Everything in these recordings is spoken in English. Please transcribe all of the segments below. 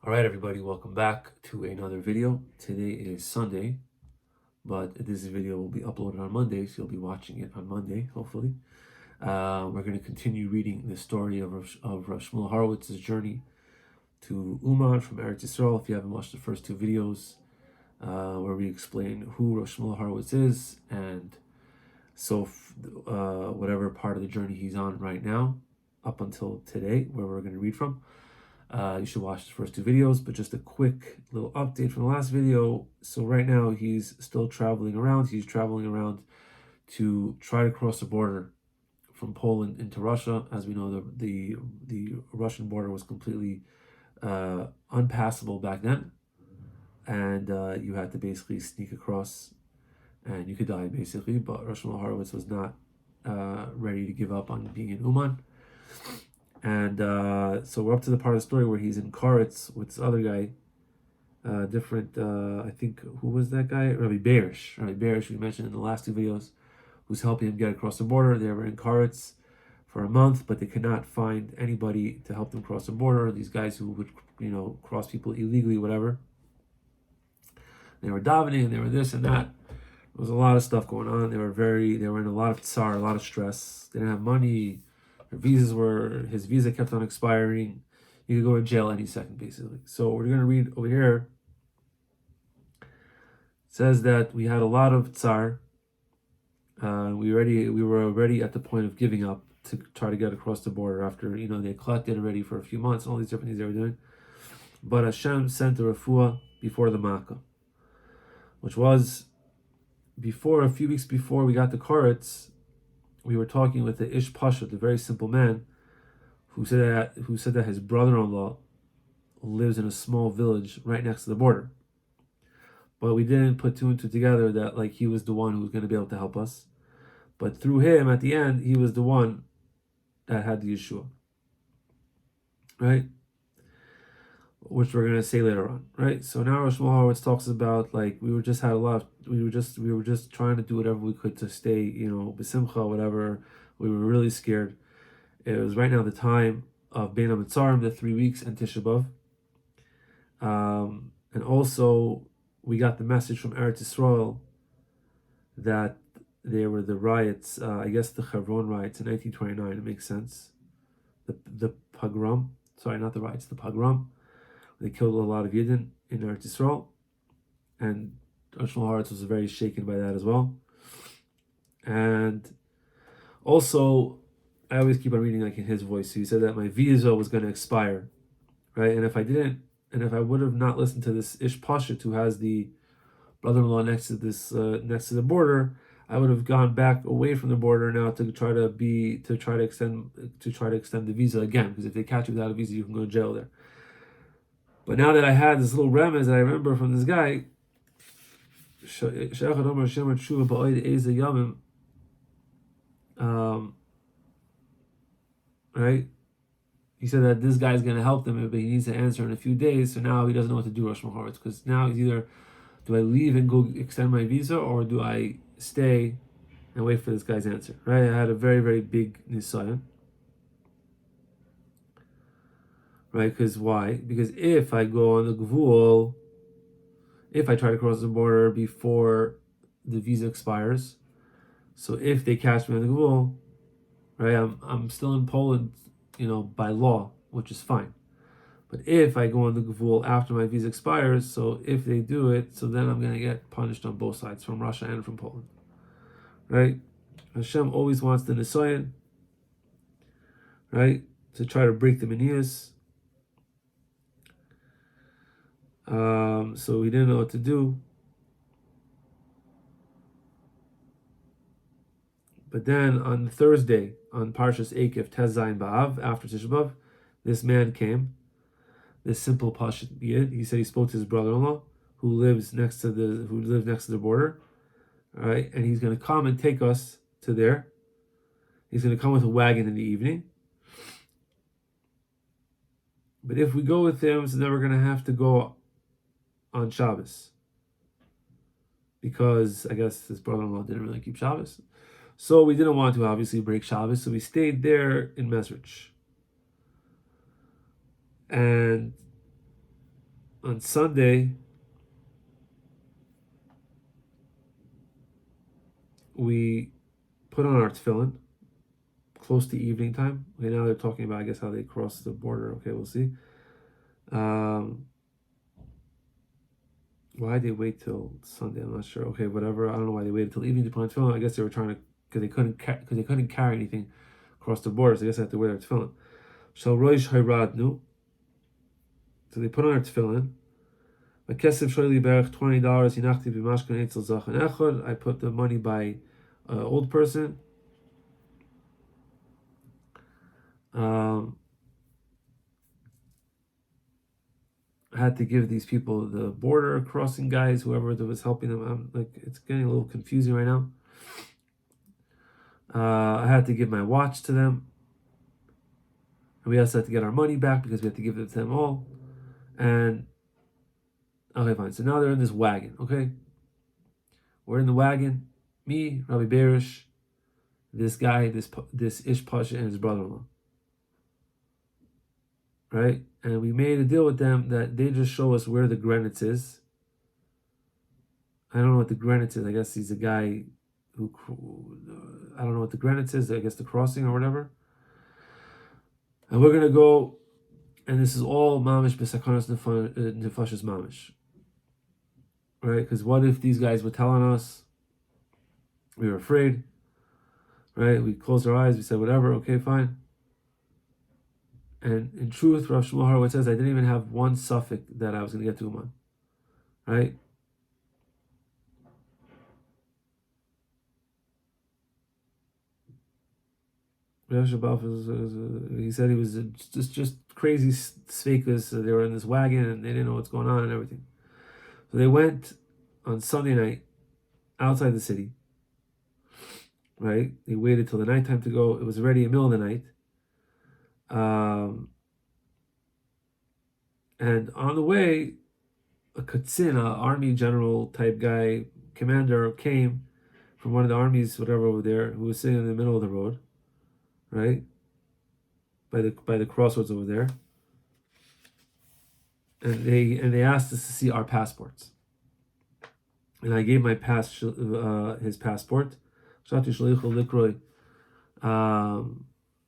All right, everybody, welcome back to another video. Today is Sunday, but this video will be uploaded on Monday, so you'll be watching it on Monday, hopefully. We're going to continue reading the story of Rav Shmuel Horowitz's journey to Uman from Eretz Yisrael. If you haven't watched the first two videos, where we explain who Rav Shmuel Horowitz is and whatever part of the journey he's on right now, up until today, where we're going to read from. You should watch the first two videos, but just a quick little update from the last video. So right now he's still traveling around. He's traveling around to try to cross the border from Poland into Russia. As we know, the Russian border was completely unpassable back then, and you had to basically sneak across, and you could die basically. But Rav Shmuel Horowitz was not ready to give up on being in Uman. And so we're up to the part of the story where he's in Karetz with this other guy, I think, who was that guy? Rabbi Berish, we mentioned in the last two videos, who's helping him get across the border. They were in Karetz for a month, but they could not find anybody to help them cross the border. These guys who would, cross people illegally, whatever. They were davening, and they were this and that. There was a lot of stuff going on. They were in a lot of tsar, a lot of stress. They didn't have money. His visa kept on expiring. You could go to jail any second, basically. So we're going to read over here. It says that we had a lot of tsar. We were already at the point of giving up to try to get across the border after, they collected already for a few months and all these different things they were doing. But Hashem sent a refuah before the Makkah, which was a few weeks before we got to Karetz. We were talking with the Ish Pasha, the very simple man, who said that his brother-in-law lives in a small village right next to the border. But we didn't put two and two together that he was the one who was going to be able to help us. But through him, at the end, he was the one that had the Yeshua, right? Which we're going to say later on, right? So now Rav Shmuel Horowitz talks about we were just trying to do whatever we could to stay, b'simcha, whatever. We were really scared. It was right now the time of Bein HaMetzarim, the 3 weeks, and Tisha B'Av. And also we got the message from Eretz Yisrael that there were the riots, I guess the Hebron riots in 1929. It makes sense. The pogrom. Sorry, not the riots. The pogrom. They killed a lot of Yidden in Eretz Yisrael, and Rav Shmuel Horowitz was very shaken by that as well. And also, I always keep on reading in his voice. So he said that my visa was going to expire, right? And if I would have not listened to this Ish Pashut, who has the brother-in-law next to the border, I would have gone back away from the border now to try to extend the visa again. Because if they catch you without a visa, you can go to jail there. But now that I had this little remez that I remember from this guy, right? He said that this guy's going to help them, but he needs to answer in a few days. So now he doesn't know what to do, Rav Shmuel Horowitz, because now he's either, do I leave and go extend my visa, or do I stay and wait for this guy's answer, right? I had a very, very big nisayon. Right? Because why? Because if I go on the gvul, if I try to cross the border before the visa expires, so if they catch me on the gvul, right, I'm still in Poland, by law, which is fine. But if I go on the gvul after my visa expires, so if they do it, so then I'm going to get punished on both sides, from Russia and from Poland, right? Hashem always wants the nisayon, right, to try to break the manias. So we didn't know what to do. But then on Thursday, on Parshas Eikev, Tez Zayin B'Av, after Tisha B'Av, this man came, this simple Pashut Yid. He said he spoke to his brother-in-law, who lives next to the border, right? And he's going to come and take us to there. He's going to come with a wagon in the evening. But if we go with him, so then we're going to have to go on Shabbos, because I guess his brother-in-law didn't really keep Shabbos. So we didn't want to obviously break Shabbos, so we stayed there in Mesrich. And on Sunday, we put on our tefillin close to evening time. Okay, now they're talking about, I guess, how they cross the border. Okay, we'll see. Why they wait till Sunday? I'm not sure. Okay, whatever. I don't know why they waited till evening to put on tefillin. I guess they were trying to, because they couldn't carry anything across the border. So I guess they had to wear their tefillin. Shal roish hayradnu. So they put on their tefillin. Kesef shoyli berach $20. Hinachti b'mashkan eitzel zachan echad. I put the money by old person. I had to give these people, the border crossing guys, whoever that was helping them. I'm like, it's getting a little confusing right now. I had to give my watch to them. And we also had to get our money back because we had to give it to them all. And okay, fine. So now they're in this wagon. Okay, we're in the wagon. Me, Rabbi Berish, this guy, this Ish Pasha, and his brother-in-law. Right, and we made a deal with them that they just show us where the Grenitz is. I don't know what the Grenitz is. I guess he's a guy who, I don't know what the Grenitz is. I guess the crossing or whatever. And we're gonna go, and this is all mamish b'sakanas nefashos mamish. Right, because what if these guys were telling us? We were afraid. Right, we closed our eyes. We said whatever. Okay, fine. And in truth, Rav Shmuel Horowitz says I didn't even have one suffix that I was going to get to Uman. Right? He said he was just crazy sfeikas. They were in this wagon and they didn't know what's going on and everything. So they went on Sunday night outside the city. Right? They waited till the nighttime to go. It was already in the middle of the night. And on the way, a chassid, an army general type guy, commander, came from one of the armies, whatever, over there, who was sitting in the middle of the road, right, by the crossroads over there, and they asked us to see our passports, and I gave my his passport.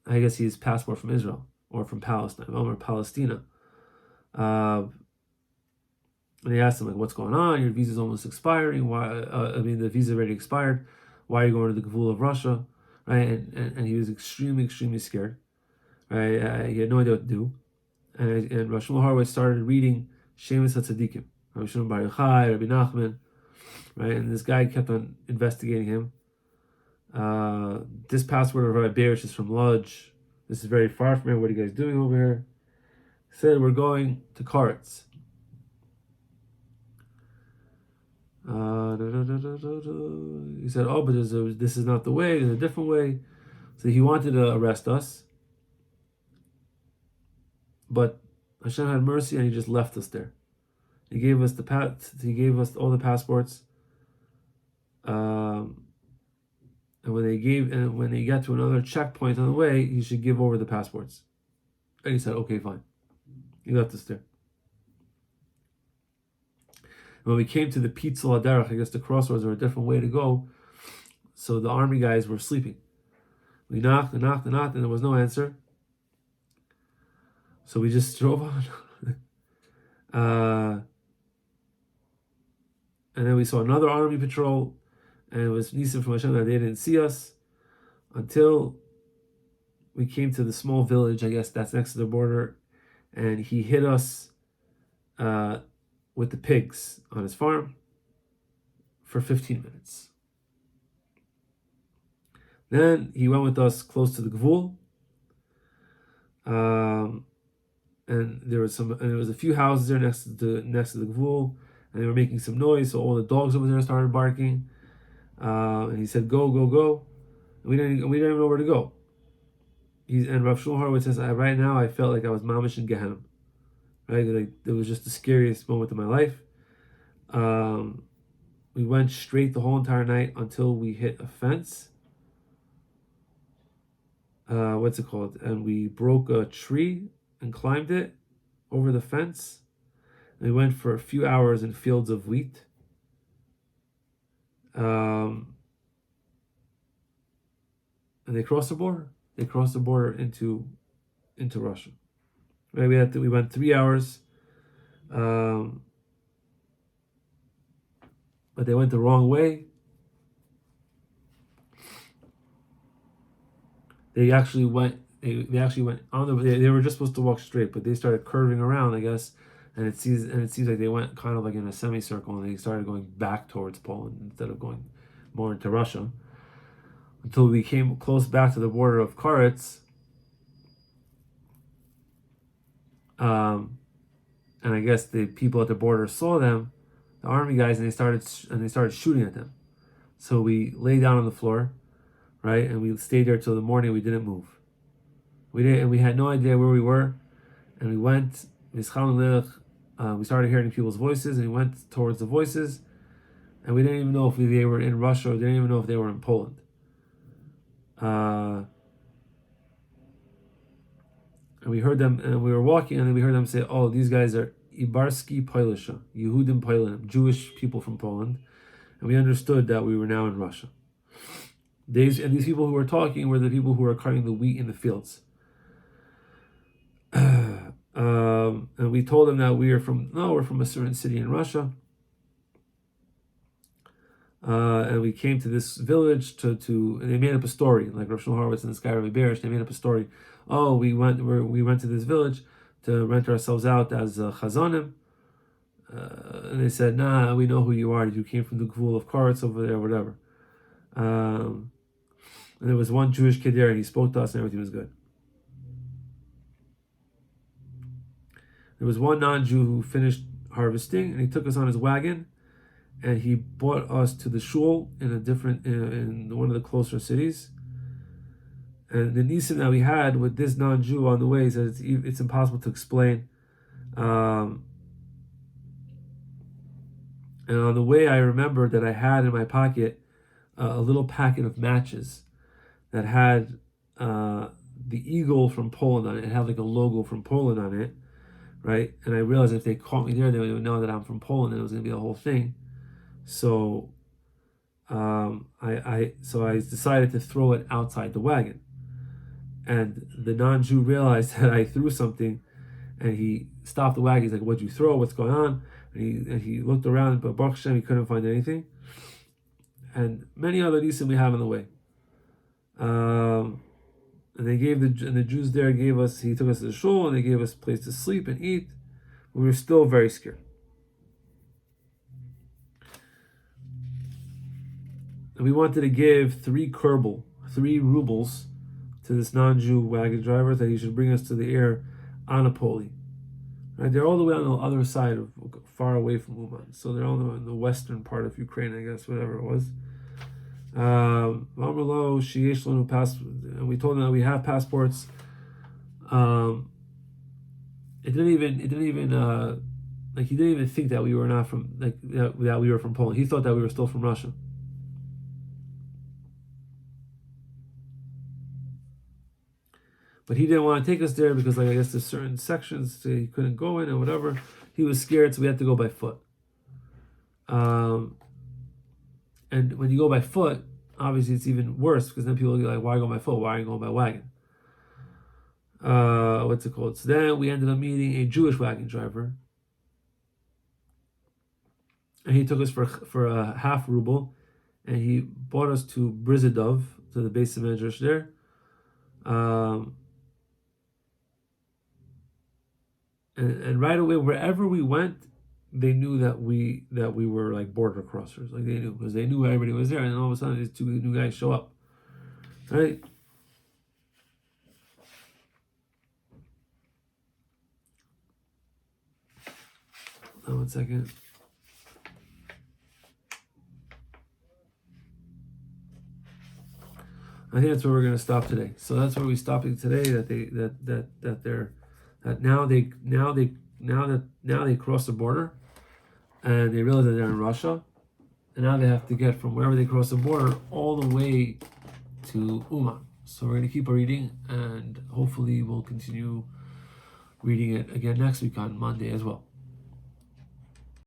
I guess he's passport from Israel or from Palestine, or Palestina. And they asked him, like, what's going on? Your visa's almost expiring. Why? The visa already expired. Why are you going to the Gvul of Russia? Right? And he was extremely, extremely scared. Right? He had no idea what to do. And Rav Shmuel Horowitz started reading Shemus HaTzadikim. Rabbi Shimon Bar Yochai, Rabbi Nachman. Right? And this guy kept on investigating him. This password of Rabbi Berish is from Lodge. This is very far from here. What are you guys doing over here? He said, we're going to Karetz. He said, oh, but this is not the way. There's a different way. So he wanted to arrest us. But Hashem had mercy and he just left us there. He gave us He gave us all the passports. And when they got to another checkpoint on the way, he should give over the passports. And he said, okay, fine. He left us there. When we came to the Pitzel Haderach, I guess the crossroads were a different way to go. So the army guys were sleeping. We knocked and knocked and knocked, and there was no answer. So we just drove on. And then we saw another army patrol, and it was Nisim from Hashem that they didn't see us until we came to the small village, I guess that's next to the border, and he hit us with the pigs on his farm for 15 minutes. Then he went with us close to the Gvul, and there was a few houses there next to the Gvul, and they were making some noise, so all the dogs over there started barking. And he said, "Go, go, go!" And we didn't even know where to go. And Rav Shmuel Horowitz says, right now I felt like I was mamish in Gehenna. Right, like it was just the scariest moment of my life. We went straight the whole entire night until we hit a fence. What's it called? And we broke a tree and climbed it over the fence. They went for a few hours in fields of wheat. And they crossed the border. They crossed the border into Russia. Right? We went 3 hours, but they went the wrong way. They actually went. They actually went on the. They were just supposed to walk straight, but they started curving around, I guess. And it seems like they went kind of like in a semicircle, and they started going back towards Poland instead of going more into Russia. Until we came close back to the border of Karetz. And I guess the people at the border saw them, the army guys, and they started shooting at them. So we lay down on the floor, right, and we stayed there till the morning. We didn't move. We had no idea where we were, and we went. We started hearing people's voices, and we went towards the voices, and we didn't even know if they were in Russia, or didn't even know if they were in Poland. And we heard them, and we were walking, and then we heard them say, "Oh, these guys are Ibarski Polisha, Yehudim Poland, Jewish people from Poland," and we understood that we were now in Russia. These people who were talking were the people who were cutting the wheat in the fields. And we told them that we're from a certain city in Russia. And we came to this village and they made up a story, like Rav Shmuel Horowitz and this guy Rav Berish. They made up a story. Oh, we went to this village to rent ourselves out as chazanim. And they said, "Nah, we know who you are. You came from the Gvul of Karetz over there, whatever." And there was one Jewish kid there, and he spoke to us, and everything was good. There was one non-Jew who finished harvesting, and he took us on his wagon, and he brought us to the shul in one of the closer cities. And the nisim that we had with this non-Jew on the way is that it's impossible to explain. And on the way, I remember that I had in my pocket a little packet of matches that had the eagle from Poland on it. It had like a logo from Poland on it, right? And I realized if they caught me there, they would know that I'm from Poland, and it was going to be a whole thing. So, I decided to throw it outside the wagon, and the non-Jew realized that I threw something, and he stopped the wagon. He's like, "What'd you throw? What's going on?" And he looked around, but Baruch Hashem, he couldn't find anything. And many other nisim we have on the way. And the Jews there he took us to the shul, and they gave us a place to sleep and eat. We were still very scared. And we wanted to give 3 rubles, to this non-Jew wagon driver, that he should bring us to the air on a pulley. Right, they're all the way on the other side far away from Uman. So they're all in the western part of Ukraine, I guess, whatever it was. And we told them that we have passports. He didn't even think that we were not from that we were from Poland. He thought that we were still from Russia. But he didn't want to take us there because, I guess, there's certain sections he couldn't go in or whatever. He was scared, so we had to go by foot. And when you go by foot, obviously it's even worse, because then people will be like, "Why go by foot? Why are you going by wagon?" What's it called? So then we ended up meeting a Jewish wagon driver, and he took us for a half ruble, and he brought us to Breslov, to the base of Medrash there. And right away, wherever we went, they knew that we were like border crossers. Like they knew, because they knew everybody was there, and then all of a sudden these 2 new guys show up. Right? Oh, 1 second. I think that's where we're going to stop today. So that's where we stopped today. Now they cross the border, and they realize that they're in Russia, and now they have to get from wherever they cross the border all the way to Uman. So we're going to keep reading, and hopefully we'll continue reading it again next week on Monday as well.